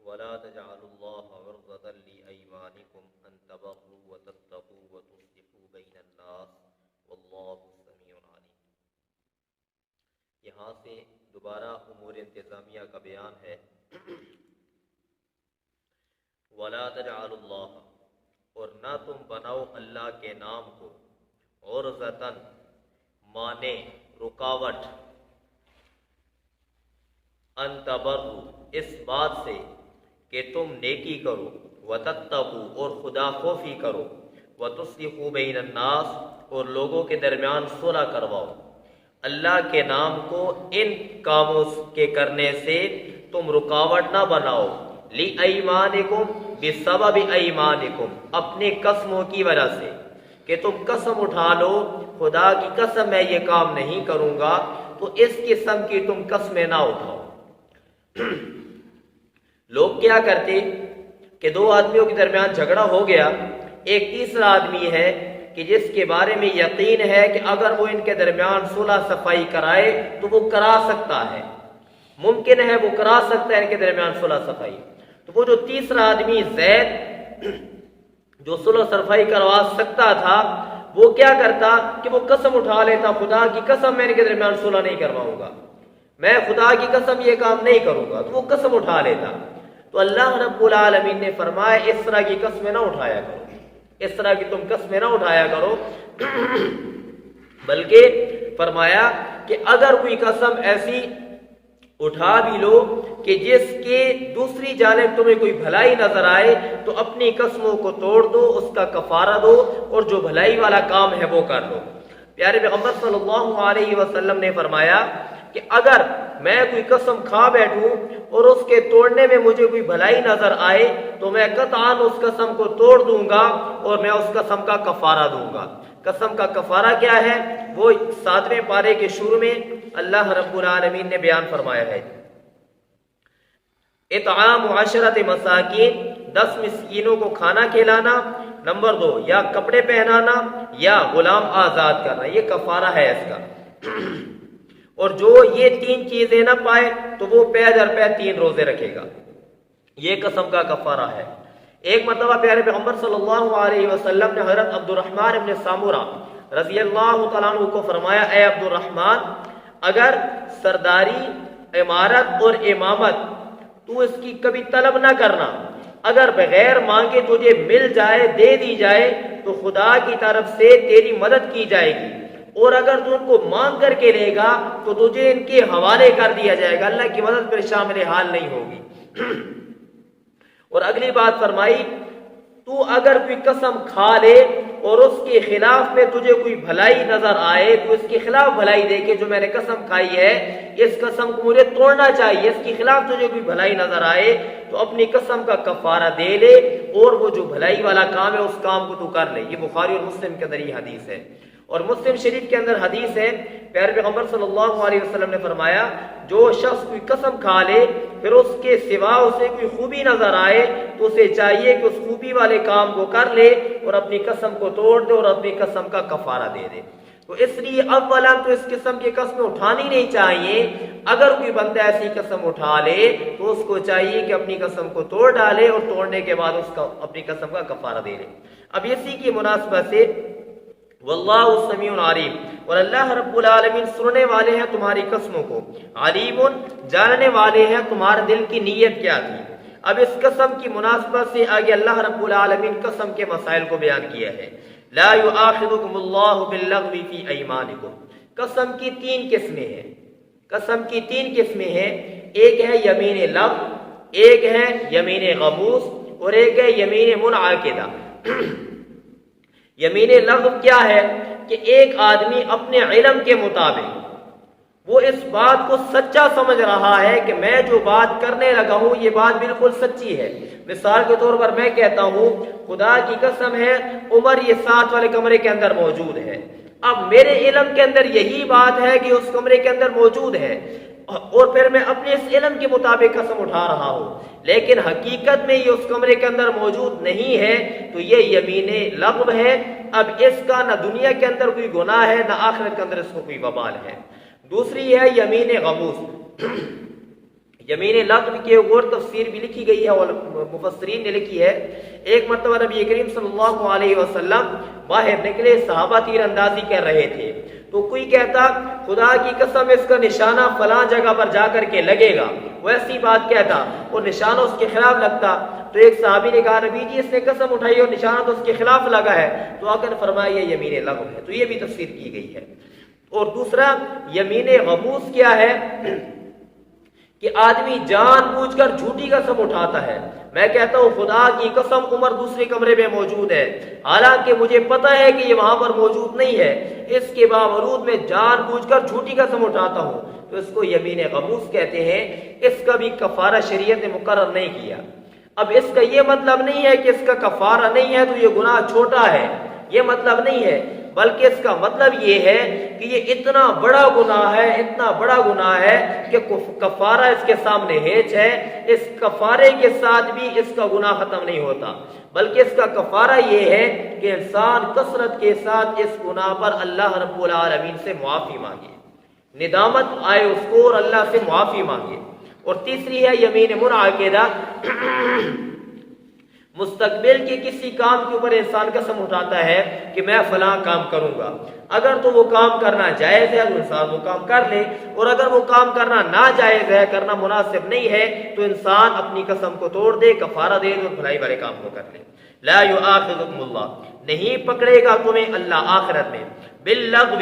ولا تجعلوا الله عرضة لأيمانكم أن تبروا وتتقوا وتصلحوا بين الناس والله سميع عليم۔ یہاں سے دوبارہ امور انتظامیہ کا بیان ہے۔ ولا تجعلوا اللہ، اور نہ تم بناؤ اللہ کے نام کو عرضتاً مانے رکاوٹ، ان تبروا اس بات سے کہ تم نیکی کرو، وتتقوا اور خدا خوفی کرو، وتصلحوا بین الناس اور لوگوں کے درمیان صلح کرواؤ۔ اللہ کے نام کو ان کاموں کے کرنے سے تم رکاوٹ نہ بناؤ، لِأَيْمَانِكُمْ بِسَبَبِ أَيْمَانِكُمْ اپنے قسموں کی وجہ سے، کہ تم قسم اٹھا لو خدا کی قسم میں یہ کام نہیں کروں گا، تو اس قسم کی تم قسمیں نہ اٹھاؤ۔ لوگ کیا کرتے کہ دو آدمیوں کے درمیان جھگڑا ہو گیا، ایک تیسرا آدمی ہے کہ جس کے بارے میں یقین ہے کہ اگر وہ ان کے درمیان صلح صفائی کرائے تو وہ کرا سکتا ہے، ممکن ہے وہ کرا سکتا ہے ان کے درمیان صلح صفائی، تو وہ جو تیسرا آدمی زید جو صلح صفائی کروا سکتا تھا، وہ کیا کرتا کہ وہ قسم اٹھا لیتا، خدا کی قسم میں ان کے درمیان صلح نہیں کرواؤں گا، میں خدا کی قسم یہ کام نہیں کروں گا، تو وہ قسم اٹھا لیتا۔ تو اللہ رب العالمین نے فرمایا اس طرح کی قسمیں نہ اٹھایا کرو، اس طرح کی تم قسمیں نہ اٹھایا کرو، بلکہ فرمایا کہ اگر کوئی قسم ایسی اٹھا بھی لو کہ جس کے دوسری جانب تمہیں کوئی بھلائی نظر آئے تو اپنی قسموں کو توڑ دو، اس کا کفارہ دو اور جو بھلائی والا کام ہے وہ کر لو۔ پیارے پیغمبر صلی اللہ علیہ وسلم نے فرمایا کہ اگر میں کوئی قسم کھا بیٹھوں اور اس کے توڑنے میں مجھے کوئی بھلائی نظر آئے تو میں قطعاً اس قسم کو توڑ دوں گا اور میں اس قسم کا کفارہ دوں گا۔ قسم کا کفارہ کیا ہے؟ وہ 7ویں پارے کے شروع میں اللہ رب العالمین نے بیان فرمایا ہے۔ اطعام 10 مساکین، 10 مسکینوں کو کھانا کھلانا، نمبر 2 یا کپڑے پہنانا یا غلام آزاد کرنا، یہ کفارہ ہے اس کا۔ اور جو یہ 3 چیزیں نہ پائے تو وہ پے در پے 3 روزے رکھے گا، یہ قسم کا کفارہ ہے۔ ایک مرتبہ پیارے پیغمبر صلی اللہ علیہ وسلم نے حضرت عبد الرحمن ابن سامورہ رضی اللہ تعالیٰ عنہ کو فرمایا، اے عبد الرحمن، اگر سرداری، امارت اور امامت تو اس کی کبھی طلب نہ کرنا، اگر بغیر مانگے تجھے مل جائے، دے دی جائے تو خدا کی طرف سے تیری مدد کی جائے گی، اور اگر تو ان کو مانگ کر کے لے گا تو تجھے ان کے حوالے کر دیا جائے گا، اللہ کی مدد پر شامل حال نہیں ہوگی۔ اور اگلی بات فرمائی، تو اگر کوئی قسم کھا لے اور اس کے خلاف میں تجھے کوئی بھلائی نظر آئے تو اس کے خلاف بھلائی دے کے جو میں نے قسم کھائی ہے اس قسم کو مجھے توڑنا چاہیے، اس کے خلاف تجھے کوئی بھلائی نظر آئے تو اپنی قسم کا کفارہ دے لے اور وہ جو بھلائی والا کام ہے اس کام کو تو کر لے۔ یہ بخاری اور مسلم کے اندر یہ حدیث ہے، اور مسلم شریف کے اندر حدیث ہے، پیارے پیغمبر صلی اللہ علیہ وسلم نے فرمایا، جو شخص کوئی قسم کھا لے پھر اس کے سوا اسے کوئی خوبی نظر آئے تو اسے چاہیے کہ اس خوبی والے کام کو کر لے اور اپنی قسم کو توڑ دے اور اپنی قسم کا کفارہ دے دے۔ تو اس لیے اولا تو اس قسم کی قسمیں اٹھانی نہیں چاہیے، اگر کوئی بندہ ایسی قسم اٹھا لے تو اس کو چاہیے کہ اپنی قسم کو توڑ ڈالے اور توڑنے کے بعد اس کا اپنی قسم کا کفارہ دے لے۔ اب اسی کی مناسبت سے واللہ سمیع علیم، اور اللہ رب العالمین سننے والے ہیں تمہاری قسموں کو، علیم جاننے والے ہیں تمہارے دل کی نیت کیا تھی۔ اب اس قسم کی مناسبت سے آگے اللہ رب العالمین قسم کے مسائل کو بیان کیا ہے۔ لا یؤاخذکم اللہ باللغو فی ایمانکم، قسم کی 3 قسمیں ہیں، قسم کی 3 قسمیں ہیں، ایک ہے یمین لغو، ایک ہے یمین غموس اور ایک ہے یمین منعقدہ۔ یمین لغو کیا ہے کہ ایک آدمی اپنے علم کے مطابق وہ اس بات کو سچا سمجھ رہا ہے کہ میں جو بات کرنے لگا ہوں یہ بات بالکل سچی ہے۔ مثال کے طور پر میں کہتا ہوں خدا کی قسم ہے عمر یہ 7 والے کمرے کے اندر موجود ہے، اب میرے علم کے اندر یہی بات ہے کہ اس کمرے کے اندر موجود ہے، اور پھر میں اپنے اس علم کے مطابق قسم اٹھا رہا ہوں، لیکن حقیقت میں یہ اس کمرے کے اندر موجود نہیں ہے، تو یہ یمین لغو ہے۔ اب اس کا نہ دنیا کے اندر کوئی گناہ ہے نہ آخرت کے اندر اس کو کوئی وبال ہے۔ دوسری ہے یمین غموس۔ یمین لغو کی ایک اور تفسیر بھی لکھی گئی ہے اور مفسرین نے لکھی ہے۔ ایک مرتبہ نبی کریم صلی اللہ علیہ وسلم باہر نکلے، صحابہ تیر اندازی کر رہے تھے، تو کوئی کہتا خدا کی قسم اس کا نشانہ فلاں جگہ پر جا کر کے لگے گا، وہ ایسی بات کہتا اور نشانہ اس کے خلاف لگتا، تو ایک صحابی نے کہا نبی جی اس نے قسم اٹھائی اور نشانہ تو اس کے خلاف لگا ہے، تو آقا نے فرمایا یہ یمین لغو ہے، تو یہ بھی تفسیر کی گئی ہے۔ اور دوسرا یمین غموس کیا ہے کہ آدمی جان بوجھ کر جھوٹی قسم اٹھاتا ہے، میں کہتا ہوں خدا کی قسم عمر دوسرے کمرے میں موجود ہے، حالانکہ مجھے پتہ ہے کہ یہ وہاں پر موجود نہیں ہے، اس کے باوجود میں جان بوجھ کر جھوٹی قسم اٹھاتا ہوں، تو اس کو یمین غموس کہتے ہیں۔ اس کا بھی کفارہ شریعت نے مقرر نہیں کیا۔ اب اس کا یہ مطلب نہیں ہے کہ اس کا کفارہ نہیں ہے تو یہ گناہ چھوٹا ہے، یہ مطلب نہیں ہے، بلکہ اس کا مطلب یہ ہے کہ یہ اتنا بڑا گناہ ہے، اتنا بڑا گناہ ہے کہ کفارہ اس کے سامنے ہیچ ہے، اس کفارے کے ساتھ بھی اس کا گناہ ختم نہیں ہوتا، بلکہ اس کا کفارہ یہ ہے کہ انسان کثرت کے ساتھ اس گناہ پر اللہ رب العالمین سے معافی مانگے، ندامت آئے اس کو اور اللہ سے معافی مانگے۔ اور تیسری ہے یمین منعقدہ، مستقبل کے کسی کام کے اوپر انسان قسم اٹھاتا ہے کہ میں فلاں کام کروں گا، اگر تو وہ کام کرنا جائز ہے تو انسان وہ کام کر لے، اور اگر وہ کام کرنا ناجائز ہے، کرنا مناسب نہیں ہے، تو انسان اپنی قسم کو توڑ دے، کفارہ دے اور بھلائی والے کام کو کر لے۔ لا یؤاخذکم اللہ، نہیں پکڑے گا تمہیں اللہ آخرت میں، باللغو،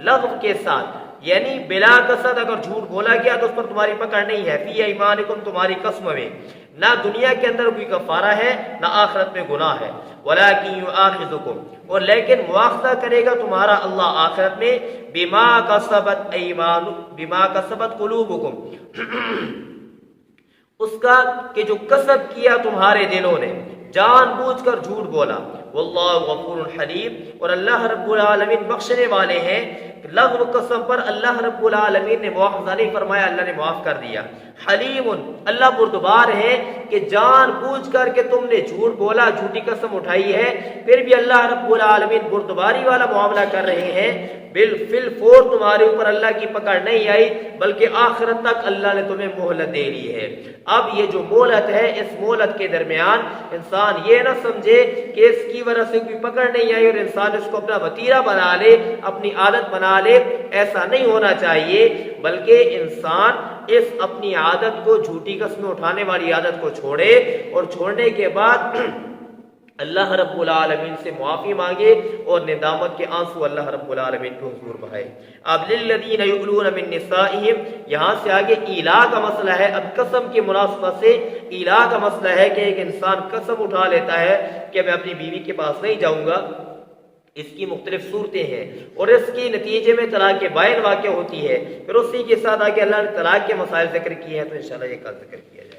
لغو کے ساتھ، یعنی بلا قصد اگر جھوٹ بولا گیا تو اس پر تمہاری پکڑ نہیں ہے، فی ایمانکم، تمہاری قسم میں، نہ دنیا کے اندر کوئی کفارہ ہے نہ آخرت میں گناہ ہے، ولیکن یؤاخذکم، اور لیکن مواخذہ کرے گا تمہارا اللہ آخرت میں، بما کسبت ایمان، بما کسبت قلوبکم، اس کا کہ جو کسب کیا تمہارے دلوں نے، جان بوجھ کر جھوٹ بولا، واللہ غفور حلیم، اور اللہ رب العالمین بخشنے والے ہیں۔ لغو قسم پر اللہ رب العالمین نے مواخذہ نہیں فرمایا، اللہ نے معاف کر دیا۔ حلیم، اللہ بردبار ہے کہ جان بوجھ کر کے تم نے جھوٹ بولا، جھوٹی قسم اٹھائی ہے، پھر بھی اللہ رب العالمین بردباری والا معاملہ کر رہے ہیں، بالفل فور تمہارے اوپر اللہ کی پکڑ نہیں آئی، بلکہ آخرت تک اللہ نے تمہیں مہلت دے لی ہے۔ اب یہ جو مہلت ہے، اس مہلت کے درمیان انسان یہ نہ سمجھے کہ اس کی وجہ سے کوئی پکڑ نہیں آئی اور انسان اس کو اپنا وتیرہ بنا لے، اپنی عادت بنا لے، ایسا نہیں ہونا چاہیے، بلکہ انسان اس اپنی عادت کو، جھوٹی قسمیں اٹھانے والی عادت کو چھوڑے، اور چھوڑنے کے بعد اللہ رب العالمین سے معافی مانگے اور ندامت کے آنسو اللہ رب العالمین کے حضور بہائے۔ اب للذین یؤلون من نسائہم، یہاں سے آگے ایلا کا مسئلہ ہے۔ اب قسم کی مناسبت سے ایلا کا مسئلہ ہے کہ ایک انسان قسم اٹھا لیتا ہے کہ میں اپنی بیوی کے پاس نہیں جاؤں گا، اس کی مختلف صورتیں ہیں، اور اس کے نتیجے میں طلاق بائن واقع ہوتی ہے، پھر اسی کے ساتھ آگے اللہ نے طلاق کے مسائل ذکر کیے ہیں، تو انشاءاللہ یہ کل ذکر کیا جائے۔